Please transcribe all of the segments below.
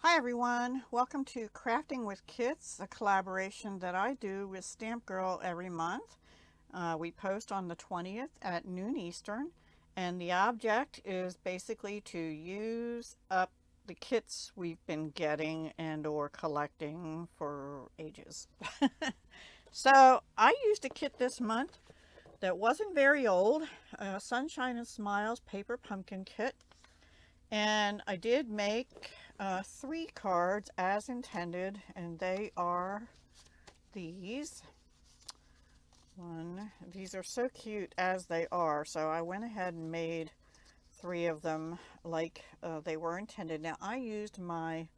Hi everyone, welcome to Crafting with Kits, a collaboration that I do with Stmpgrl every month. We post on the 20th at noon Eastern, and the object is basically to use up the kits we've been getting and or collecting for ages. So I used a kit this month that wasn't very old, Sunshine and Smiles paper pumpkin kit. And I did make 3 cards as intended, and they are these. These are so cute as they are, so I went ahead and made 3 of them like they were intended. Now I used my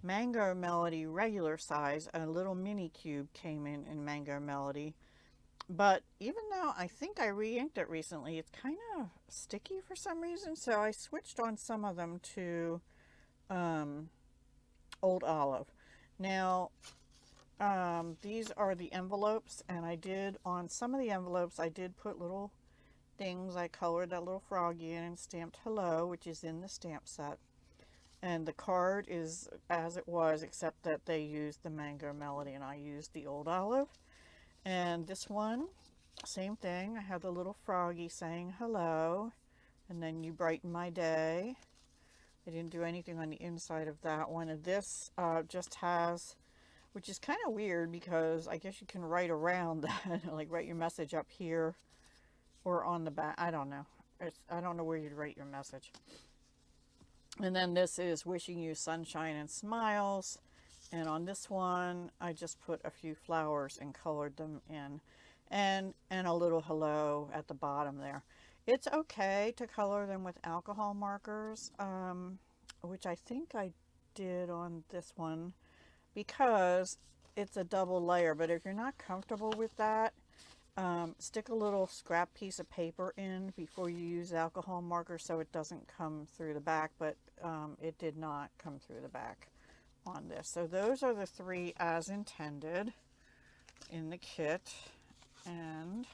Mango Melody regular size. A little mini cube came in Mango Melody. But even though I think I re-inked it recently, it's kind of sticky for some reason. So I switched on some of them to Old Olive. Now, these are the envelopes, and I did, on some of the envelopes, I did put little things. I colored that little froggy in and stamped hello, which is in the stamp set. And the card is as it was, except that they used the Mango Melody and I used the Old Olive. And this one, same thing. I have the little froggy saying hello, and then you brighten my day. I didn't do anything on the inside of that one. And this just has, which is kind of weird because I guess you can write around that, like write your message up here or on the back. I don't know. I don't know where you'd write your message. And then this is wishing you sunshine and smiles. And on this one, I just put a few flowers and colored them in, and a little hello at the bottom there. It's okay to color them with alcohol markers, which I think I did on this one because it's a double layer. But if you're not comfortable with that, stick a little scrap piece of paper in before you use alcohol marker so it doesn't come through the back, but it did not come through the back on this. So those are the 3 as intended in the kit. And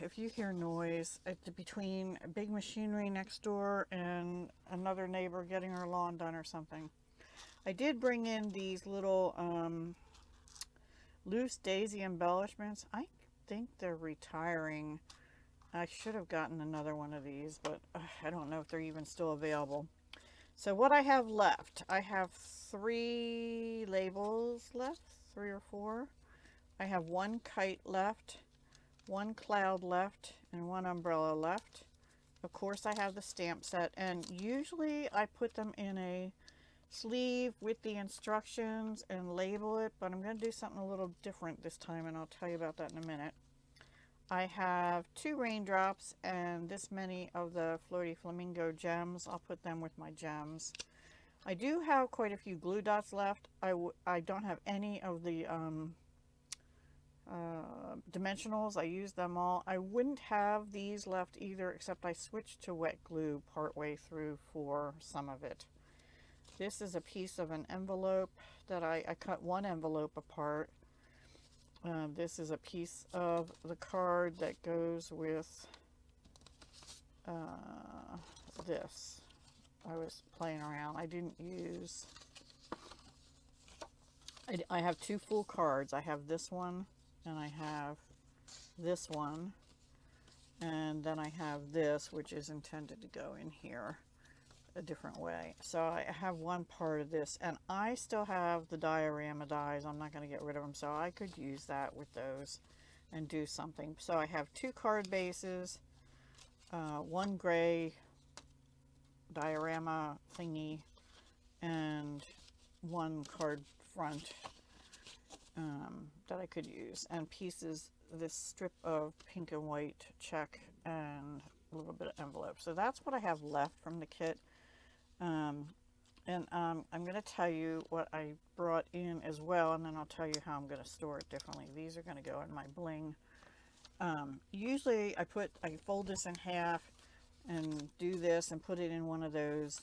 if you hear noise between big machinery next door and another neighbor getting her lawn done or something, I did bring in these little loose daisy embellishments. I think they're retiring. I should have gotten another one of these, but I don't know if they're even still available. So what I have left, I have 3 labels left, 3 or 4. I have 1 kite left, 1 cloud left, and 1 umbrella left. Of course, I have the stamp set, and usually I put them in a sleeve with the instructions and label it, but I'm going to do something a little different this time, and I'll tell you about that in a minute. I have 2 raindrops and this many of the Floaty Flamingo gems. I'll put them with my gems. I do have quite a few glue dots left. I don't have any of the dimensionals. I used them all. I wouldn't have these left either, except I switched to wet glue partway through for some of it. This is a piece of an envelope that I cut 1 envelope apart. This is a piece of the card that goes with this. I was playing around. I didn't use... I have 2 full cards. I have this one, and I have this one, and then I have this, which is intended to go in here a different way. So I have 1 part of this, and I still have the diorama dies. I'm not going to get rid of them, so I could use that with those and do something. So I have 2 card bases, 1 gray diorama thingy, and 1 card front that I could use, and pieces, this strip of pink and white check, and a little bit of envelope. So that's what I have left from the kit. I'm going to tell you what I brought in as well, and then I'll tell you how I'm going to store it differently. These are going to go in my bling. Usually I fold this in half and do this and put it in one of those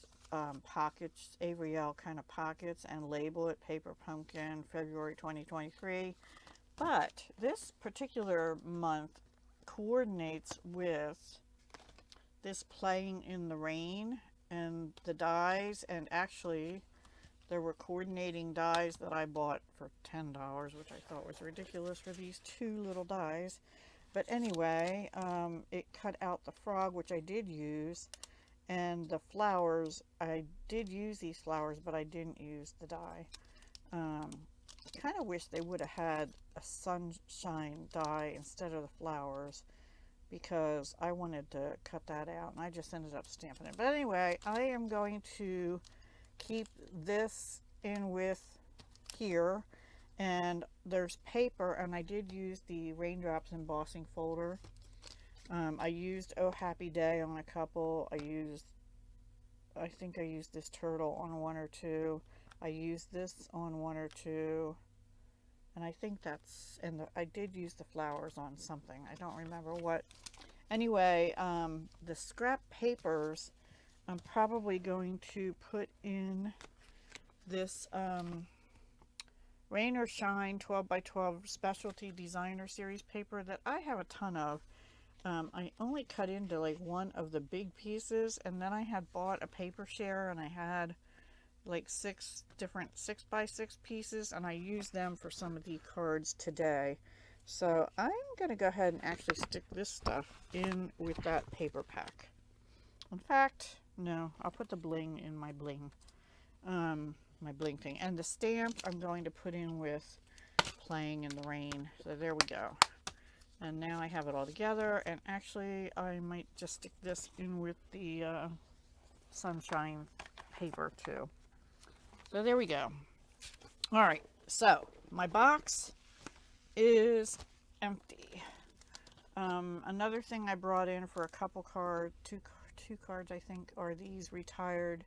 pockets, Avriel kind of pockets, and label it Paper Pumpkin February 2023. But this particular month coordinates with this playing in the rain, and the dies, and actually there were coordinating dies that I bought for $10, which I thought was ridiculous for these two little dies. But anyway, it cut out the frog, which I did use, and the flowers, I did use these flowers, but I didn't use the die. Kind of wish they would have had a sunshine die instead of the flowers, because I wanted to cut that out, and I just ended up stamping it. But anyway, I am going to keep this in with here, and there's paper, and I did use the raindrops embossing folder. I used Oh Happy Day on a couple. I think I used this turtle on one or two. I used this on one or two, and I think that's, and I did use the flowers on something. I don't remember what. Anyway, the scrap papers, I'm probably going to put in this Rain or Shine 12 by 12 Specialty Designer Series paper that I have a ton of. I only cut into like one of the big pieces, and then I had bought a paper share, and I had like 6 different 6 by 6 pieces, and I used them for some of the cards today. So I'm going to go ahead and actually stick this stuff in with that paper pack. In fact, no, I'll put the bling in my bling. My bling thing. And the stamp I'm going to put in with Playing in the Rain. So there we go. And now I have it all together, and actually I might just stick this in with the sunshine paper too. So there we go. Alright, so my box is empty. Another thing I brought in for a couple cards, two cards I think, are these retired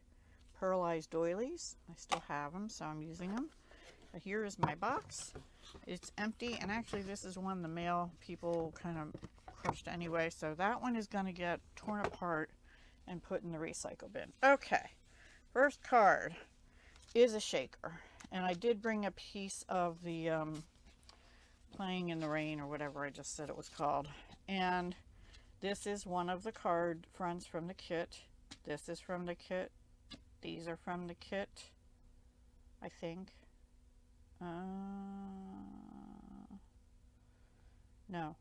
pearlized doilies. I still have them, so I'm using them. But here is my box. It's empty, and actually this is one the mail people kind of crushed anyway, so that one is going to get torn apart and put in the recycle bin. Okay, first card is a shaker, and I did bring a piece of the Playing in the Rain, or whatever I just said it was called, and this is one of the card fronts from the kit. This is from the kit. These are from the kit, I think. No,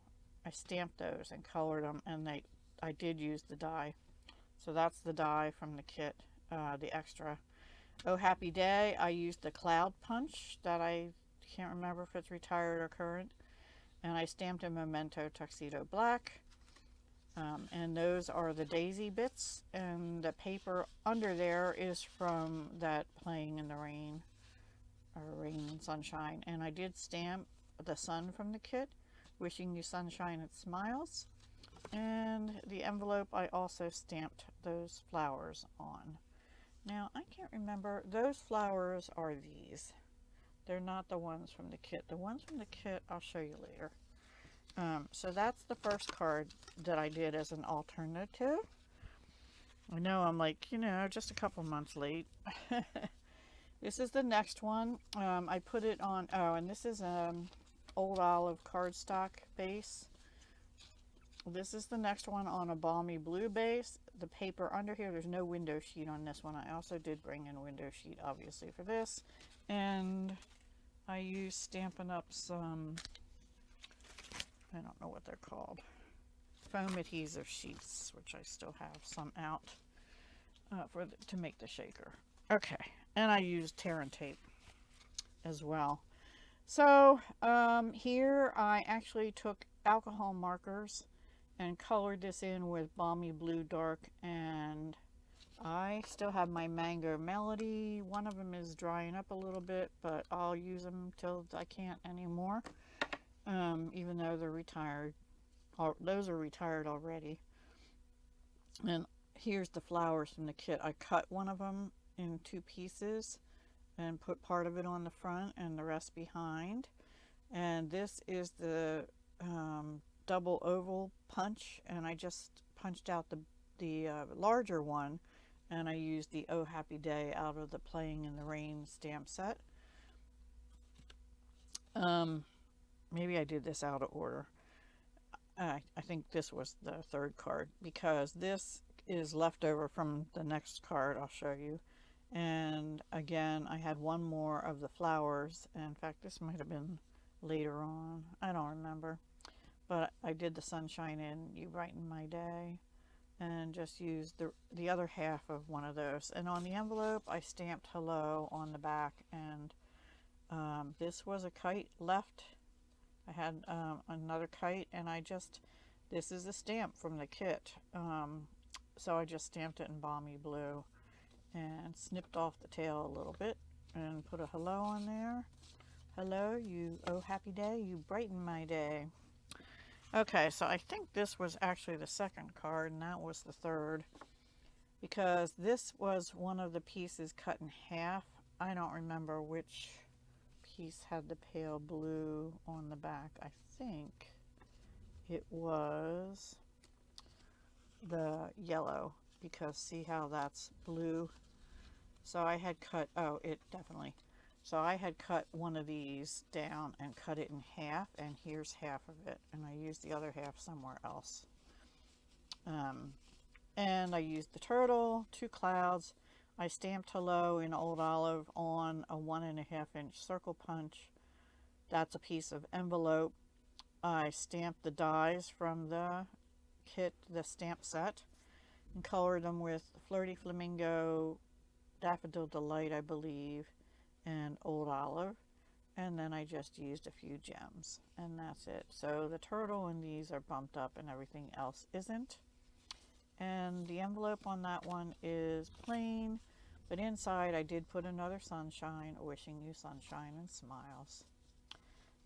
I stamped those and colored them, and I did use the die. So that's the die from the kit, the extra. Oh Happy Day, I used the Cloud Punch that I can't remember if it's retired or current, and I stamped a Memento Tuxedo Black. And those are the daisy bits, and the paper under there is from that Playing in the Rain, or Rain and Sunshine. And I did stamp the sun from the kit, Wishing You Sunshine and Smiles. And the envelope, I also stamped those flowers on. Now, I can't remember, those flowers are these. They're not the ones from the kit. The ones from the kit, I'll show you later. So that's the first card that I did as an alternative. I know I'm like, just a couple months late. This is the next one. I put it on, and this is Old Olive cardstock base. This is the next one on a balmy blue base. The paper under here, there's no window sheet on this one. I also did bring in a window sheet, obviously, for this. And I used Stampin' Up! Some, I don't know what they're called, foam adhesive sheets, which I still have some out to make the shaker. Okay, and I used tear and tape as well. So here I actually took alcohol markers and colored this in with Balmy Blue Dark, and I still have my Mango Melody. One of them is drying up a little bit, but I'll use them till I can't anymore, even though they're retired. Those are retired already. And here's the flowers from the kit. I cut one of them in 2 pieces and put part of it on the front and the rest behind. And this is the double oval punch, and I just punched out the larger one, and I used the Oh Happy Day out of the Playing in the Rain stamp set. Maybe I did this out of order. I think this was the third card, because this is leftover from the next card I'll show you. And again, I had one more of the flowers. In fact, this might have been later on. I don't remember. But I did the sunshine in You Brighten My Day, and just used the other half of one of those. And on the envelope, I stamped hello on the back, and this was a kite left. I had another kite, and this is a stamp from the kit. So I just stamped it in balmy blue and snipped off the tail a little bit and put a hello on there. Hello, you, oh happy day, you brighten my day. Okay, so I think this was actually the second card, and that was the third, because this was one of the pieces cut in half. I don't remember which piece had the pale blue on the back. I think it was the yellow, because see how that's blue? So I had cut, oh, it definitely. So I had cut one of these down and cut it in half, and here's half of it, and I used the other half somewhere else. And I used the turtle, 2 clouds. I stamped hello in Old Olive on a 1.5 inch circle punch. That's a piece of envelope. I stamped the dies from the kit, the stamp set, and colored them with Flirty Flamingo, Daffodil Delight, I believe, and Old Olive, and then I just used a few gems, and that's it. So the turtle and these are bumped up and everything else isn't. And the envelope on that one is plain, but inside I did put another sunshine, wishing you sunshine and smiles.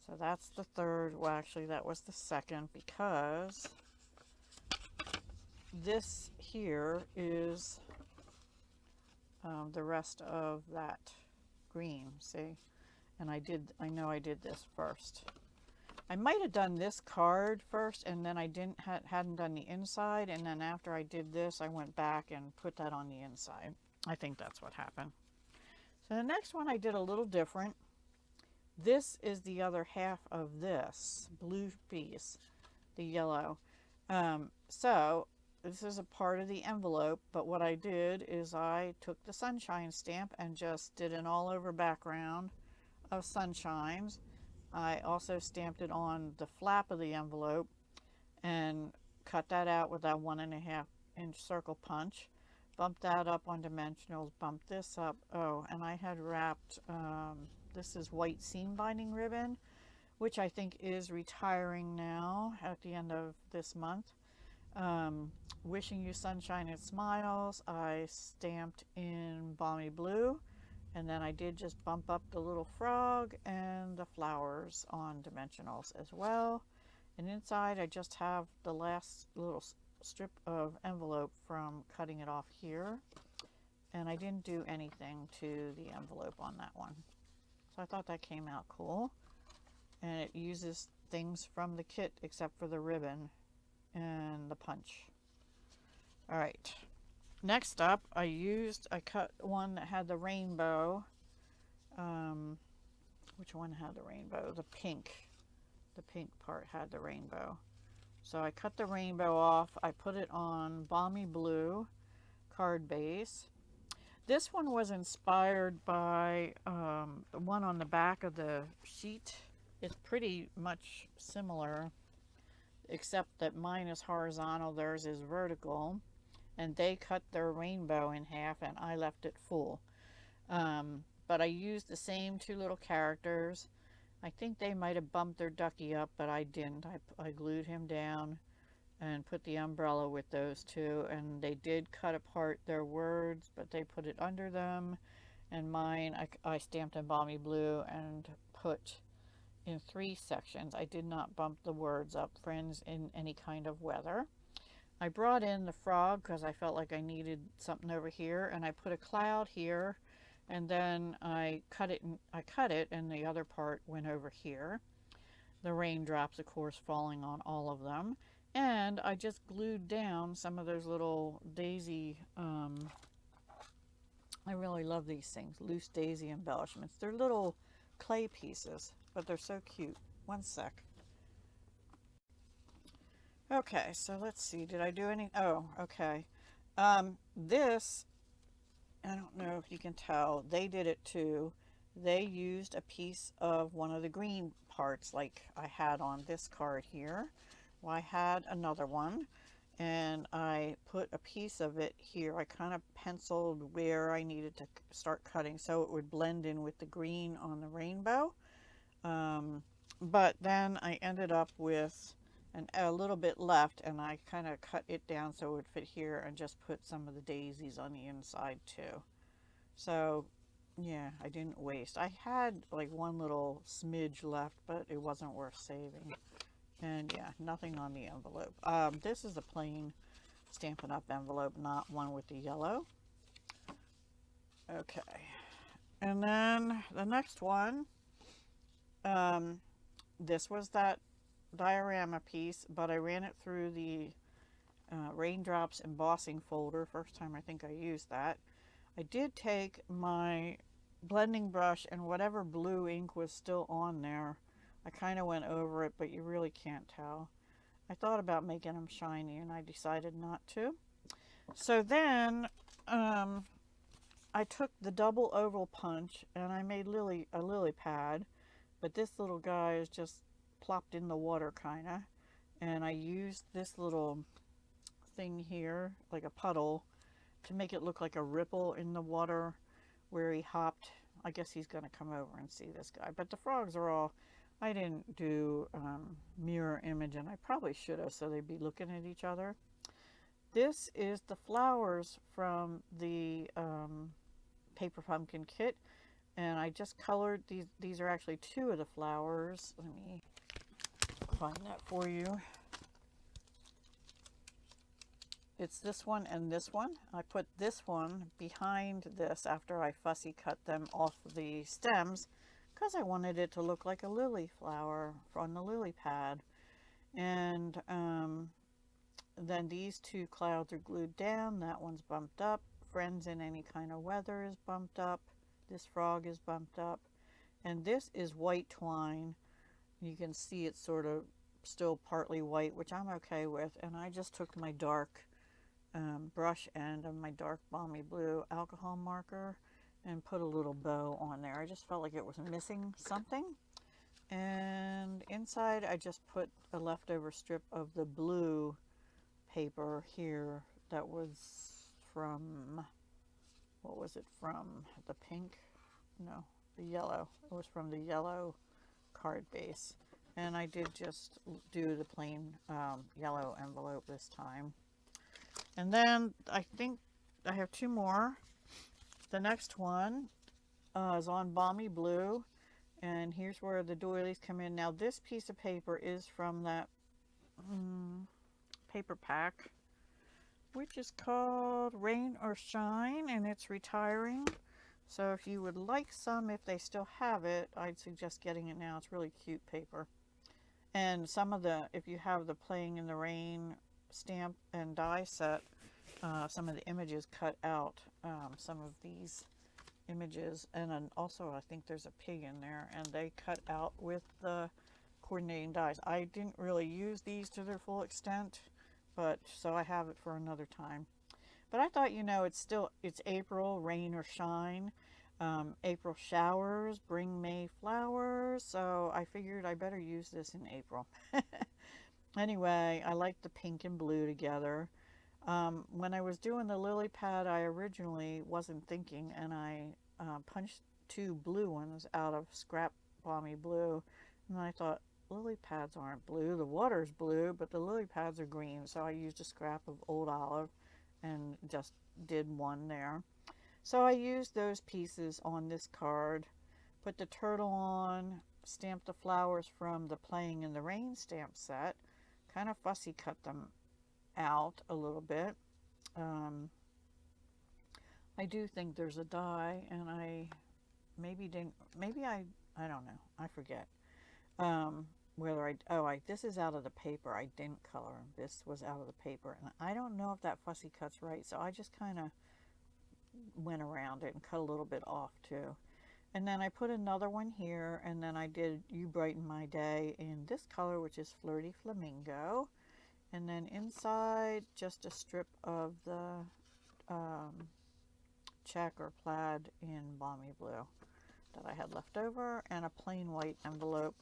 So that's the third. Well, actually that was the second, because this here is the rest of that green, see? And I know I did this first. I might have done this card first, and then I hadn't done the inside, and then after I did this I went back and put that on the inside. I think that's what happened. So the next one I did a little different. This is the other half of this blue piece, the yellow. So this is a part of the envelope, but what I did is I took the sunshine stamp and just did an all over background of sunshines. I also stamped it on the flap of the envelope and cut that out with that 1.5 inch circle punch. Bumped that up on dimensionals, bumped this up. Oh, and I had wrapped, this is white seam binding ribbon, which I think is retiring now at the end of this month. Wishing you sunshine and smiles, I stamped in balmy blue, and then I did just bump up the little frog and the flowers on dimensionals as well. And inside I just have the last little strip of envelope from cutting it off here, and I didn't do anything to the envelope on that one. So I thought that came out cool, and it uses things from the kit except for the ribbon and the punch. All right, next up I cut one that had the rainbow. Which one had the rainbow? The pink part had the rainbow. So I cut the rainbow off. I put it on balmy blue card base. This one was inspired by the one on the back of the sheet. It's pretty much similar, except that mine is horizontal, theirs is vertical, and they cut their rainbow in half and I left it full. But I used the same 2 little characters. I think they might have bumped their ducky up, but I didn't. I glued him down and put the umbrella with those 2, and they did cut apart their words, but they put it under them. And mine I stamped in balmy blue and put in 3 sections. I did not bump the words up, friends in any kind of weather. I brought in the frog because I felt like I needed something over here, and I put a cloud here, and then I cut it and the other part went over here. The raindrops, of course, falling on all of them. And I just glued down some of those little daisy, I really love these things, loose daisy embellishments. They're little clay pieces, but they're so cute. One sec. Okay, so let's see, did I do any? Oh, okay. This, I don't know if you can tell, they did it too. They used a piece of one of the green parts like I had on this card here. Well, I had another one and I put a piece of it here. I kind of penciled where I needed to start cutting so it would blend in with the green on the rainbow. But then I ended up with a little bit left, and I kind of cut it down so it would fit here and just put some of the daisies on the inside too. So yeah, I didn't waste. I had like one little smidge left, but it wasn't worth saving. And yeah, nothing on the envelope. This is a plain Stampin' Up! Envelope, not one with the yellow. Okay, and then the next one, this was that diorama piece, but I ran it through the Raindrops embossing folder. First time I think I used that. I did take my blending brush and whatever blue ink was still on there. I kind of went over it, but you really can't tell. I thought about making them shiny and I decided not to. So then I took the double oval punch and I made a lily pad, but this little guy is just plopped in the water kind of, and I used this little thing here, like a puddle, to make it look like a ripple in the water where he hopped. I guess he's going to come over and see this guy, but the frogs are all, I didn't do mirror image, and I probably should have, so they'd be looking at each other. This is the flowers from the paper pumpkin kit, and I just colored these. These are actually two of the flowers. Let me find that for you. It's this one and this one. I put this one behind this after I fussy cut them off the stems because I wanted it to look like a lily flower on the lily pad. And then these two clouds are glued down. That one's bumped up. Friends in Any Kind of Weather is bumped up. This frog is bumped up. And this is white twine. You can see it's sort of still partly white, which I'm okay with. And I just took my dark brush end of my dark balmy blue alcohol marker and put a little bow on there. I just felt like it was missing something. And inside I just put a leftover strip of the blue paper here that was from, what was it from? The pink? No, the yellow. It was from the yellow card base. And I did just do the plain yellow envelope this time. And then I think I have two more. The next one is on balmy blue, and here's where the doilies come in. Now this piece of paper is from that paper pack, which is called Rain or Shine, and it's retiring. So if you would like some, if they still have it, I'd suggest getting it now. It's really cute paper. And some of the, if you have the Playing in the Rain stamp and die set, some of the images cut out, some of these images, and then also I think there's a pig in there, and they cut out with the coordinating dies. I didn't really use these to their full extent, but so I have it for another time. But I thought, you know, it's April, rain or shine. April showers bring May flowers, so I figured I better use this in April. Anyway, I like the pink and blue together. When I was doing the lily pad, I originally wasn't thinking, and I punched two blue ones out of scrap balmy blue, and I thought, lily pads aren't blue, the water's blue, but the lily pads are green, so I used a scrap of old olive and just did one there. So I used those pieces on this card, put the turtle on, stamped the flowers from the Playing in the Rain stamp set, kind of fussy cut them out a little bit. I do think there's a die, and I maybe didn't, I don't know, I forget. Whether this is out of the paper. I didn't color them. This was out of the paper, and I don't know if that fussy cut's right, so I just kind of went around it and cut a little bit off too. And then I put another one here, and then I did You Brighten My Day in this color, which is Flirty Flamingo. And then inside, just a strip of the check or plaid in Balmy Blue that I had left over, and a plain white envelope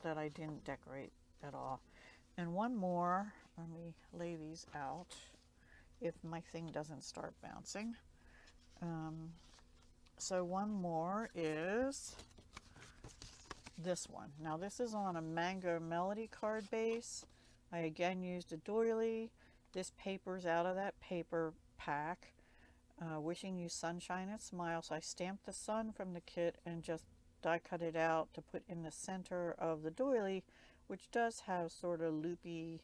that I didn't decorate at all. And one more, let me lay these out if my thing doesn't start bouncing. So one more is this one. Now this is on a Mango Melody card base. I again used a doily. This paper's out of that paper pack. Wishing you sunshine and smiles. So I stamped the sun from the kit and just die cut it out to put in the center of the doily, which does have sort of loopy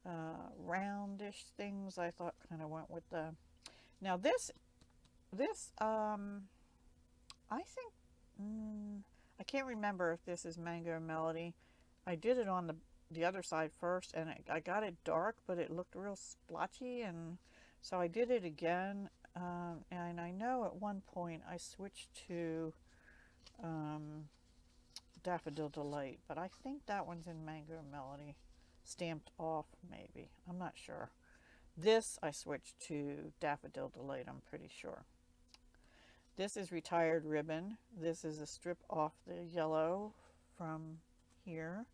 roundish things. I thought kind of went with the. Now this I think I can't remember if this is Mango Melody. I did it on the other side first, and I got it dark, but it looked real splotchy, and so I did it again. And I know at one point I switched to Daffodil Delight, but I think that one's in Mango Melody. Stamped off, maybe. I'm not sure. This I switched to Daffodil Delight, I'm pretty sure. This is Retired Ribbon. This is a strip off the yellow from here.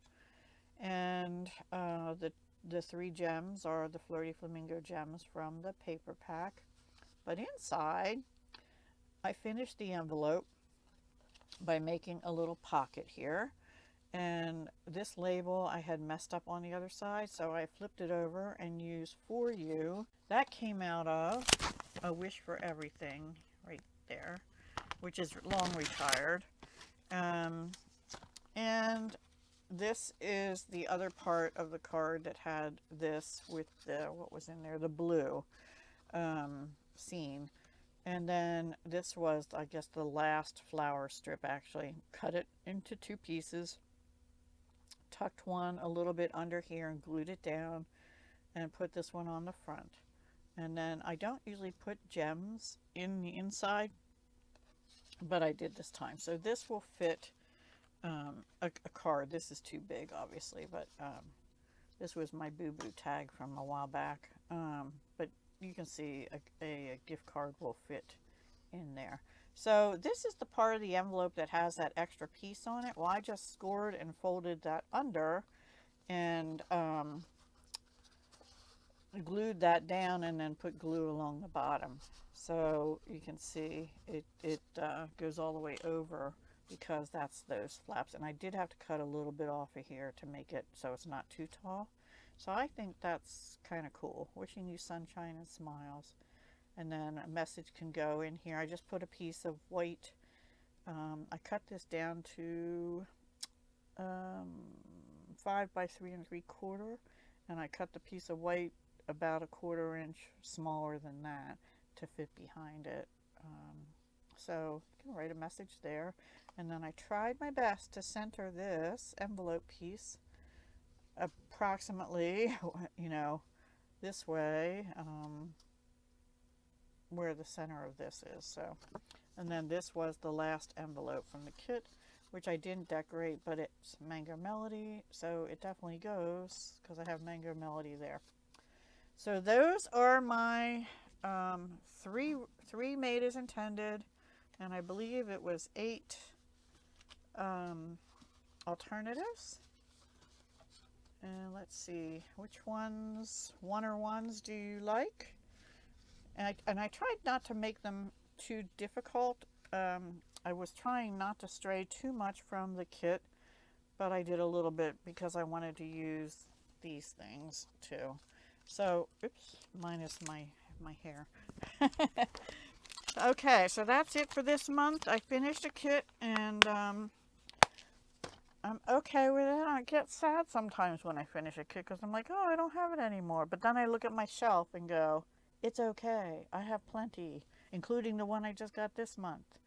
And the three gems are the Flirty Flamingo gems from the paper pack. But inside, I finished the envelope by making a little pocket here. And this label I had messed up on the other side, so I flipped it over and used For You. That came out of A Wish for Everything right there, which is long retired. And this is the other part of the card that had this with the, what was in there, the blue scene. And then this was, I guess, the last flower strip. Actually cut it into two pieces, tucked one a little bit under here and glued it down, and put this one on the front. And then I don't usually put gems in the inside, but I did this time. So this will fit a card. This is too big, obviously, but this was my Boo Boo tag from a while back. But you can see a gift card will fit in there. So this is the part of the envelope that has that extra piece on it. Well, I just scored and folded that under and glued that down and then put glue along the bottom. So you can see it goes all the way over because that's those flaps. And I did have to cut a little bit off of here to make it so it's not too tall. So I think that's kind of cool. Wishing you sunshine and smiles. And then a message can go in here. I just put a piece of white. I cut this down to 5 by 3 3/4, and I cut the piece of white about a 1/4 inch smaller than that to fit behind it. So you can write a message there. And then I tried my best to center this envelope piece approximately, you know, this way, where the center of this is. So, and then this was the last envelope from the kit, which I didn't decorate, but it's Mango Melody, so it definitely goes because I have Mango Melody there. So those are my three made as intended, and I believe it was 8 alternatives. And let's see, which ones do you like? And I tried not to make them too difficult. I was trying not to stray too much from the kit, but I did a little bit because I wanted to use these things too. So, oops, minus my hair. Okay, so that's it for this month. I finished a kit, and I'm okay with it. I get sad sometimes when I finish a kit because I'm like, oh, I don't have it anymore. But then I look at my shelf and go, it's okay. I have plenty, including the one I just got this month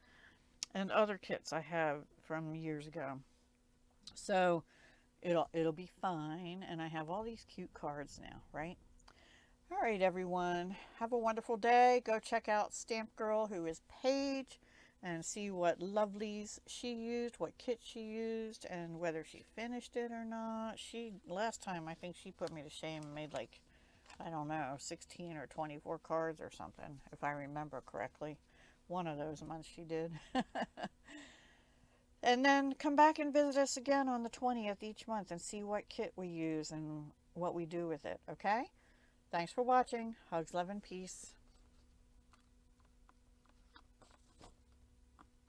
and other kits I have from years ago. So it'll be fine, and I have all these cute cards now, right? All right, everyone. Have a wonderful day. Go check out Stmpgrl, who is Paige, and see what lovelies she used, what kit she used, and whether she finished it or not. Last time, I think she put me to shame and made like I don't know, 16 or 24 cards or something, if I remember correctly. One of those months she did. And then come back and visit us again on the 20th each month and see what kit we use and what we do with it, okay? Thanks for watching. Hugs, love, and peace.